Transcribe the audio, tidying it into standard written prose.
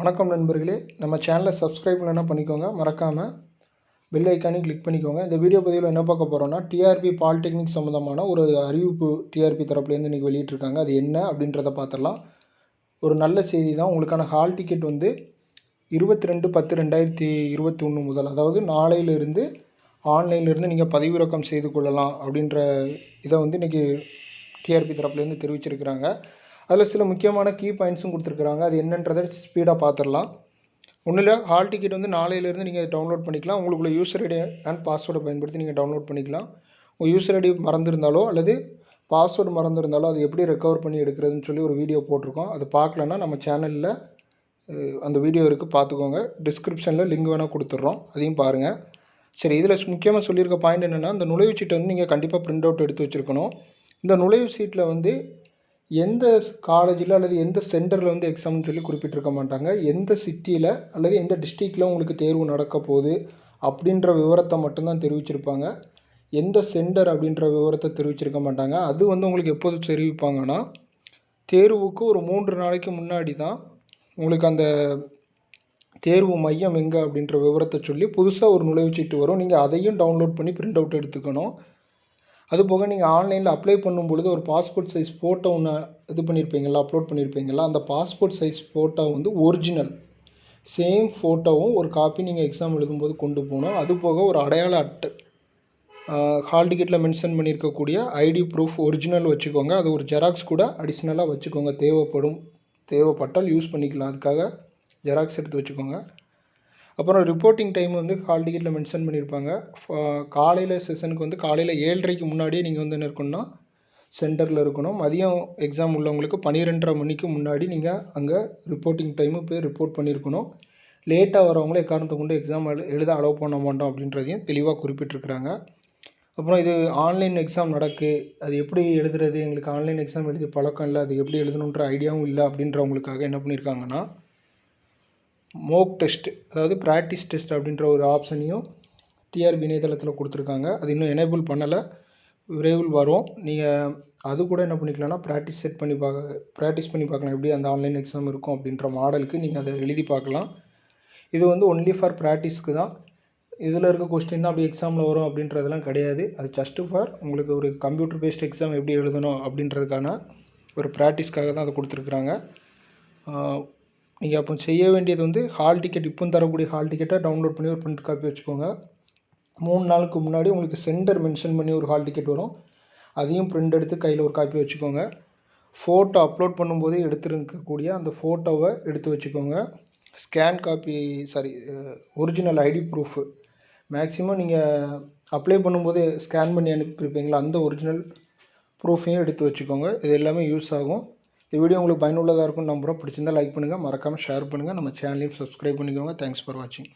வணக்கம் நண்பர்களே, நம்ம சேனலை சப்ஸ்கிரைப் பண்ணலன்னா பண்ணிக்கோங்க. மறக்காமல் பெல் ஐக்கானையும் கிளிக் பண்ணிக்கோங்க. இந்த வீடியோ பதிவில் என்ன பார்க்க போகிறோம்னா, டிஆர்பி பாலிடெக்னிக் சம்மந்தமான ஒரு அறிவிப்பு டிஆர்பி தரப்புலேருந்து இன்றைக்கி வெளியிட்டிருக்காங்க. அது என்ன அப்படின்றத பார்த்துடலாம். ஒரு நல்ல செய்தி தான். உங்களுக்கான ஹால் டிக்கெட் வந்து 22/10/2021 முதல், அதாவது நாளையிலிருந்து ஆன்லைன்லேருந்து நீங்கள் பதிவிறக்கம் செய்து கொள்ளலாம் அப்படின்ற இதை வந்து இன்றைக்கி டிஆர்பி தரப்புலேருந்து தெரிவிச்சிருக்கிறாங்க. அதில் சில முக்கியமான கீ பாயிண்ட்ஸும் கொடுத்துருக்குறாங்க. அது என்னன்றதை ஸ்பீடாக பார்த்துடலாம். ஒன்றும் இல்லை, ஹால் டிக்கெட் வந்து நாளையிலேருந்து நீங்கள் டவுன்லோட் பண்ணிக்கலாம். உங்களுக்குள்ள யூசர் ஐடி அண்ட் பாஸ்வேர்டை பயன்படுத்தி நீங்கள் டவுன்லோட் பண்ணிக்கலாம். உங்கள் யூசர் ஐடி மறந்துருந்தாலோ அல்லது பாஸ்வேர்டு மறந்துருந்தாலோ அது எப்படி ரெக்கவர் பண்ணி எடுக்கிறதுன்னு சொல்லி ஒரு வீடியோ போட்டிருக்கோம். அது பார்க்கலன்னா நம்ம சேனலில் அந்த வீடியோ இருக்குது, பார்த்துக்கோங்க. டிஸ்கிரிப்ஷனில் லிங்க் வேணால் கொடுத்துட்றோம், அதையும் பாருங்கள். சரி, இதில் முக்கியமாக சொல்லியிருக்க பாயிண்ட் என்னென்னா, இந்த நுழைவு சீட்டை வந்து நீங்கள் கண்டிப்பாக பிரிண்ட் அவுட் எடுத்து வச்சுருக்கணும். இந்த நுழைவு சீட்டில் வந்து எந்த காலேஜில் அல்லது எந்த சென்டரில் வந்து எக்ஸாம்னு சொல்லி குறிப்பிட்டிருக்க மாட்டாங்க. எந்த சிட்டியில் அல்லது எந்த டிஸ்ட்ரிக்டில் உங்களுக்கு தேர்வு நடக்க போகுது அப்படின்ற விவரத்தை மட்டும்தான் தெரிவிச்சிருப்பாங்க. எந்த சென்டர் அப்படின்ற விவரத்தை தெரிவிச்சிருக்க மாட்டாங்க. அது வந்து உங்களுக்கு எப்போது தெரிவிப்பாங்கன்னா, தேர்வுக்கு ஒரு 3 நாளைக்கு முன்னாடி தான் உங்களுக்கு அந்த தேர்வு மையம் எங்கே அப்படின்ற விவரத்தை சொல்லி புதுசாக ஒரு நுழைவுச்சீட்டு வரும். நீங்கள் அதையும் டவுன்லோட் பண்ணி பிரிண்ட் அவுட் எடுத்துக்கணும். அதுபோக நீங்கள் ஆன்லைனில் அப்ளை பண்ணும் பொழுது ஒரு பாஸ்போர்ட் சைஸ் ஃபோட்டோ ஒன்று இது பண்ணியிருப்பீங்களா, அப்லோட் பண்ணியிருப்பீங்களா. அந்த பாஸ்போர்ட் சைஸ் ஃபோட்டோ வந்து ஒரிஜினல் சேம் ஃபோட்டோவும் ஒரு காப்பி நீங்கள் எக்ஸாம் எழுதும்போது கொண்டு போகணும். அதுபோக ஒரு அடையாள அட்டை, ஹால் டிக்கெட்டில் மென்ஷன் பண்ணியிருக்கக்கூடிய ஐடி ப்ரூஃப் ஒரிஜினல் வச்சுக்கோங்க. அது ஒரு ஜெராக்ஸ் கூட அடிஷ்னலாக வச்சுக்கோங்க. தேவைப்பட்டால் யூஸ் பண்ணிக்கலாம். அதுக்காக ஜெராக்ஸ் எடுத்து வச்சுக்கோங்க. அப்புறம் ரிப்போர்ட்டிங் டைம் வந்து ஹால் டிக்கெட்டில் மென்ஷன் பண்ணியிருப்பாங்க. காலையில் செஷனுக்கு வந்து காலையில் 7:30க்கு முன்னாடியே நீங்கள் வந்து என்ன இருக்கணும்னா சென்டரில் இருக்கணும். மதியம் எக்ஸாம் உள்ளவங்களுக்கு 12:30 மணிக்கு முன்னாடி நீங்கள் அங்கே ரிப்போர்ட்டிங் டைமு போய் ரிப்போர்ட் பண்ணியிருக்கணும். லேட்டாக வரவங்களே எக்காரணத்தை கொண்டு எக்ஸாம் எழுத அலோவ் பண்ண மாட்டோம் அப்படின்றதையும் தெளிவாக குறிப்பிட்டிருக்கிறாங்க. அப்புறம் இது ஆன்லைன் எக்ஸாம் அது எப்படி எழுதுறது, எங்களுக்கு ஆன்லைன் எக்ஸாம் எழுதி பழக்கம் இல்லை, அது எப்படி எழுதணுன்ற ஐடியாவும் இல்லை அப்படின்றவங்களுக்காக என்ன பண்ணியிருக்காங்கன்னா, மோக் டெஸ்ட், அதாவது ப்ராக்டிஸ் டெஸ்ட் அப்படின்ற ஒரு ஆப்ஷனையும் டிஆர்பி இணையதளத்தில் கொடுத்துருக்காங்க. அது இன்னும் எனேபிள் பண்ணலை, விரைவில் வரும். நீங்கள் அது கூட என்ன பண்ணிக்கலாம்னா ப்ராக்டிஸ் பண்ணி பார்க்கலாம் எப்படி அந்த ஆன்லைன் எக்ஸாம் இருக்கும் அப்படின்ற மாடலுக்கு நீங்கள் அதை எழுதி பார்க்கலாம். இது வந்து ஒன்லி ஃபார் ப்ராக்டிஸ்க்கு தான். இதில் இருக்க கொஸ்டின் தான் அப்படி எக்ஸாமில் வரும் அப்படின்றதெல்லாம் கிடையாது. அது ஜஸ்ட்டு ஃபார் உங்களுக்கு ஒரு கம்ப்யூட்டர் பேஸ்ட் எக்ஸாம் எப்படி எழுதணும் அப்படின்றதுக்கான ஒரு ப்ராக்டிஸ்க்காக தான் அதை கொடுத்துருக்குறாங்க. நீங்கள் அப்போ செய்ய வேண்டியது வந்து ஹால் டிக்கெட், இப்போ தரக்கூடிய ஹால் டிக்கெட்டை டவுன்லோட் பண்ணி ஒரு பிரிண்ட் காப்பி வச்சுக்கோங்க. 3 நாளுக்கு முன்னாடி உங்களுக்கு சென்டர் மென்ஷன் பண்ணி ஒரு ஹால் டிக்கெட் வரும். அதையும் பிரிண்ட் எடுத்து கையில் ஒரு காப்பி வச்சுக்கோங்க. ஃபோட்டோ அப்லோட் பண்ணும்போது எடுத்துருக்கக்கூடிய அந்த ஃபோட்டோவை எடுத்து வச்சுக்கோங்க. ஒரிஜினல் ஐடி ப்ரூஃபு மேக்ஸிமம் நீங்கள் அப்ளை பண்ணும்போது ஸ்கேன் பண்ணி அனுப்பியிருப்பீங்களா, அந்த ஒரிஜினல் ப்ரூஃபையும் எடுத்து வச்சுக்கோங்க. இது எல்லாமே யூஸ் ஆகும். இந்த வீடியோ உங்களுக்கு பயனுள்ளதாக இருக்கும்னு நம்புகிறோம். பிடிச்சிருந்தால் லைக் பண்ணுங்கள், மறக்காமல் ஷேர் பண்ணுங்கள். நம்ம சேனலையும் சப்ஸ்கிரைப் பண்ணிக்கோங்க. தேங்க்ஸ் ஃபார் வாட்சிங்.